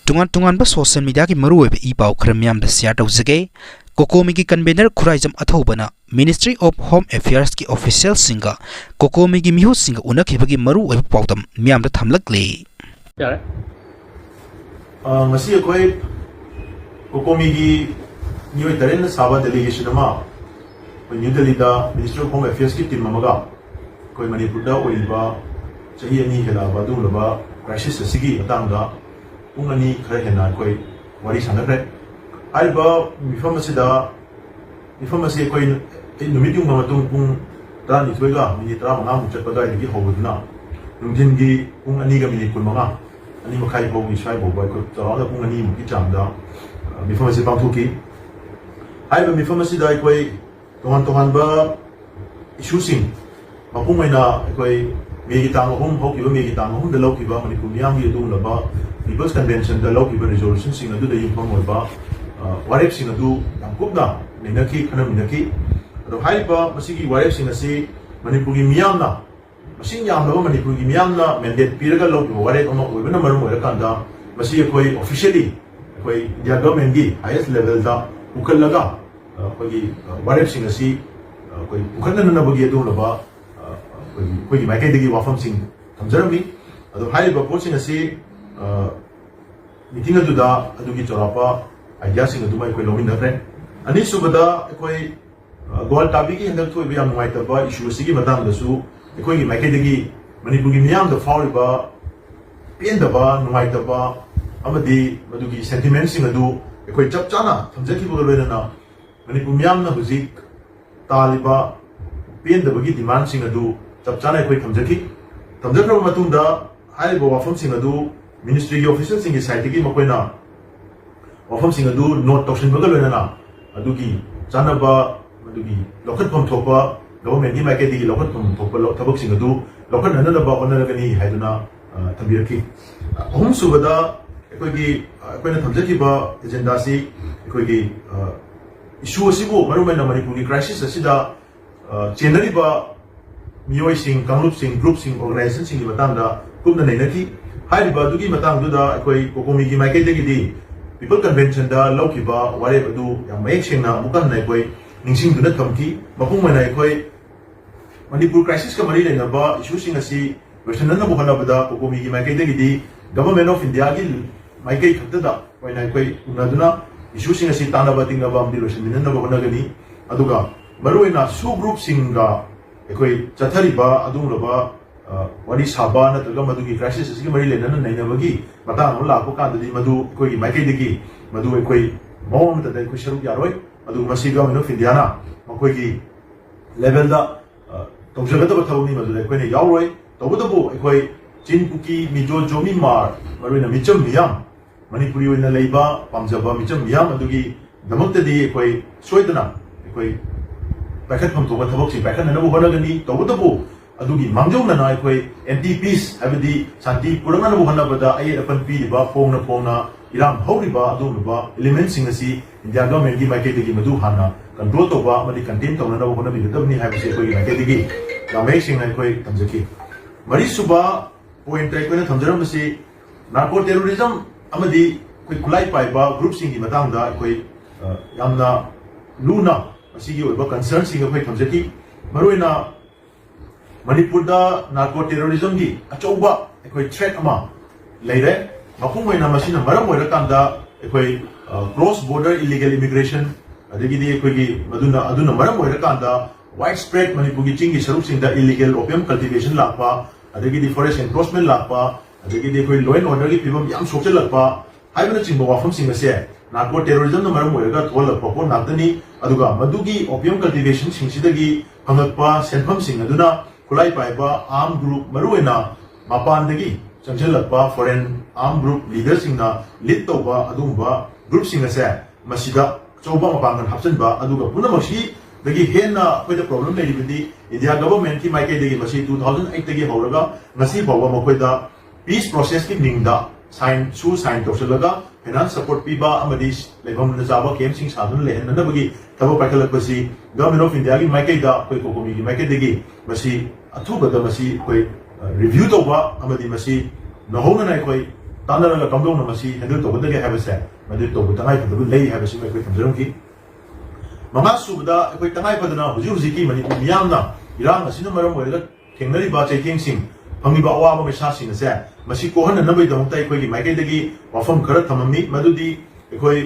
tungan social media ki maru web e pau khram yam da share tawjage Kokomi ki convener Khuraijam Athobana Ministry of Home Affairs ki official singa Kokomi ki mihu singa unakhibagi maru web pawdam miyam da thamlakle yare ngasi koi Kokomi ki new taren saba delegation ma New Delhi da Ministry of Home Affairs ki team amaga koi Manipur da oiba chahi ani hela ba dung laba crisis asigi atanga ungani khare hena koi wari sanakre aiba mifamasi koi numitung mamatung pung tani tuega mini tra manga muchat pada lagi hobudna nungtin gi pung ani ga mini kun manga ani makai hobi shai bobai ko tara pung ani mu ki chamda mifamasi pangthuki aiba mifamasi dai koi tohan ba issue sing mapung maina koi megi tang hom hoki ba megi tang hom de loki ba mani kun yang gi dung laba People's Convention the loki ba resolution sing adu de yipang ba warep sing adu yang kupna minaki kana minaki ado haiba masigi warep sing asi manipuri miyamna masing yam laba manipuri miyamna mandate piraga loki warep ama oibana marum oirakanda masi koi officially koi India government gi highest level da ukallaga koi warep sing asi koi ukhanna na bagi adu laba koi maikai degi wafam sing thamjarami ado haiba posing asi meeting adu da adu gi chorapa idea sing adu mai koi lomin na friend ani subada koi goal tabi gi hendak thoi biam mai ta ba issue sigi madam da su koi gi maikai degi manipur gi miyam da fauri ba pen da ba numai ta ba amadi madu gi sentiment sing adu koi chap chana thamjaki bu lo na manipur miyam na huji taliba pen da bagi demand sing adu chap chana koi thamjaki thamjakra matung da hai bo wafam sing adu Ministry officials in the site ki makoina wafam sing adu note toxin bagal na adugi chanaba adugi lokat pom thopa government ni maike digi lokat pom thopa thabak sing adu lokat nana ba onara gani haiduna thabirki hom subada ekoi gi koina thamjaki ba agenda si ekoi gi issue asibo marumena manipuri crisis asida chenari ba miyoi sing kanglup sing group sing organization sing matanda kumna nainaki haiba dugi matang duda koi Kokomi gi maikai degi di people convention da laukiba ware badu yang mayek singna bukan nai koi ningsing duna thamki mapung manai koi Manipur crisis ka mari lena ba issue sing asi question na buhana bada Kokomi gi maikai degi di government of India gi maikai khakta da koi nai koi unaduna issue sing asi tana ba tinga ba amdi roshin na ba hona gani aduga maruina su group singa koi chathari ba adung loba wari saba na taga madu ki crisis asigi mari lena na naina bagi matang la ko ka dadi madu koi maikai degi madu koi mom ta dai ko sharu yaroi adu masi government of India na makoi ki level da tongjaga da thawni madu dai koi ne yauroi tobudabu koi chin puki mijo jomi mar maruina micham miyam manipuri oina leiba pamjaba micham miyam adu gi damakta di koi soidana koi packet pham toba thabak si packet na bu hona gani tobudabu adugi mangjong na koi NDPs abadi santi purana bu hana bada ai apan pi ba phong na iram hori ba adu ba element sing asi India government gi maike degi madu hana control to ba madi contain to na bu hana bi tabni ha se koi maike degi la mai sing ai koi tamjaki mari suba point ai koi na thamjaram si narco terrorism amadi koi kulai pai ba group sing gi matang da koi yamna luna asi gi ba concern sing koi thamjaki maruina Manipur da narco terrorism gi achouba ekoi threat ama leire mapung moina masina maram moira kanda ekoi cross border illegal immigration adigi di ekoi gi aduna maram moira kanda widespread Manipur gi chingi saruk sing da illegal opium cultivation lakpa adigi di forest encroachment lakpa adigi di ekoi law and order gi pibam yam sokche lakpa haibana chingba wafam sing ase narco terrorism na maram moira ka thol lakpa ko nakdani aduga madugi opium cultivation sing sidagi hangakpa senfam sing aduna kulai paiba armed group maruena mapandagi changjalakpa foreign armed group leaders singna lead toba adumba group singa se masida choba mapangan hapsanba aduga punamashi dagi henna koida problem nei bidi India government ki maike dagi masi 2008 dagi horaga ngasi bawa makoida peace process ki ningda sign toksalaga finance support piba amadi lebam na jaba kem sing sadun lehenna na bagi tabo pakalakpasi government of India ki maike da koi Kokomi ki maike dagi masi athuba da masi koi review to ba amadi masi nahona nai koi तानरगा कमदोंग Masih handle तौबदगे हैबसे मदे तौब तंगाई फदब लेई हैबसे मैं कोई थमजरंगी मंगा सुबदा कोई तंगाई फदना हुजु हुजि की मणिपुर मियामना इरांग असिन मरम ओइरगा थेंगनरि बा चैथिंग सिंह फंगिबा अवाबा मैसा सिंह से मसी कोहन नबई दमता कोई माइकैदगी वाफम खर थममी मदुदी कोई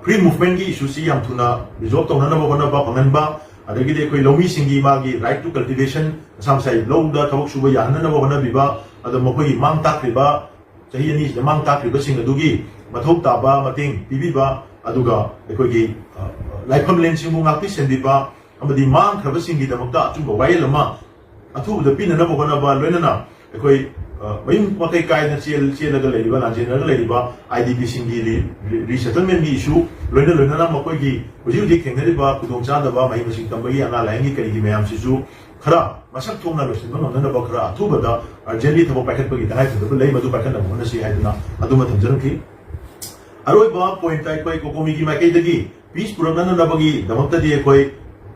फ्री मूवमेंट की इशू सी याम थुना रिजॉल्व तौननबा होनबा फंगनबा अदगिदे कोई लौमी सिंगी मागी राइट टू कल्टिवेशन सामसाई लौदा थबक सुबा याहननबा होनबिबा अदम मखोई मांग ताक्रिबा चाही अनि मांग ताक्रिबा सिंग अदुगी मथौ ताबा मतेंग पिबिबा अदुगा एकोगी लाइफम लेन सिंगु ngakpi sendiba amadi mang khaba singi damakta achuba wailama athuda pinanaba honaba loinana ekoi mayum makai kai na chielaga leiba lanjenaga leiba idp singi resettlement gi issue loinana makoi gi huji dik thengariba kudongcha daba mai masing tambagi ana laingi kari gi mayam sisu khara masak thongna losin no nana ba khara athubada urgently thabo packet bagi dai thabo lei madu packet na hona si haiduna aduma thamjaranki aroi ba point tai koi kokomi gi makai dagi peace program na bagi damakta di koi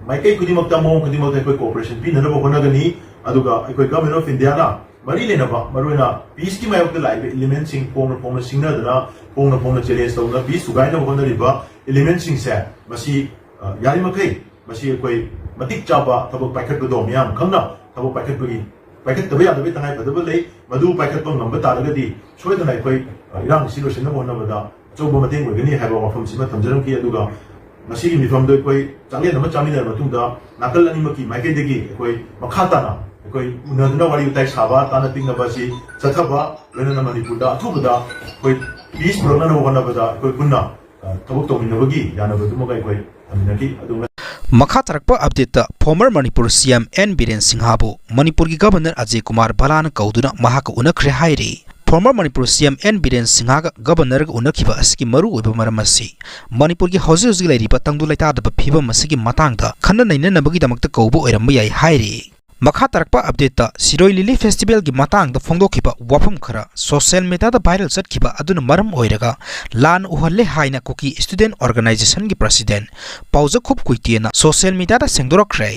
makai kudimakta mo kudimakta koi cooperation pi nana ba hona gani aduga koi government of india na mari lena ba maruina peace ki mayok da live element sing pong singna dana pong challenge tawna peace sugai na hona riba element sing sa masi yari makai masi koi matik chaba thabo packet do miam khangna thabo packet tabe ya tabe tangai padaba lei madu packet pong number ta daga di choi da nai koi irang situation na hona bada choba mateng ogani haiba wafam sima thamjaram ki aduga masi gi mifam do koi changle nama chamina matungda nakal ani maki maike degi koi makhata na koi unadna wari utai saba tana tingna basi chathaba lena manipur da athubada koi peace program na hona bada koi kunna thabuk tominabagi yana badu magai koi aminaki aduga मखा तरक्पा update former Manipur CM N Biren सिंहाबु मणिपुर की governor Ajay Kumar भलान कौदुना महाक उनखरे हाइरी former Manipur CM N Biren सिंहाग गवर्नर उनखिबा असकी मरु ओइबा मरम असि मणिपुर की हौजे हौजे लैरिबा तंगदु लैतादबा फिबम असकी मतांगदा खन्ना नैननबगी दमकता कौबो ओइरम याई हाइरी मखा तरक्पा अपडेट सिरोई लिली फेस्टिवल की मतांगदा फोंदोखिबा वाफम खरा सोशल मीडिया वायरल चटखिबा अदुना मरम ओइरगा लान उहल्ले हाइना कुकी स्टूडेंट ऑर्गेनाइजेशन की प्रेसिडेंट पाउजा खुब कुइतियना सोशल मीडिया सेंदोरखरे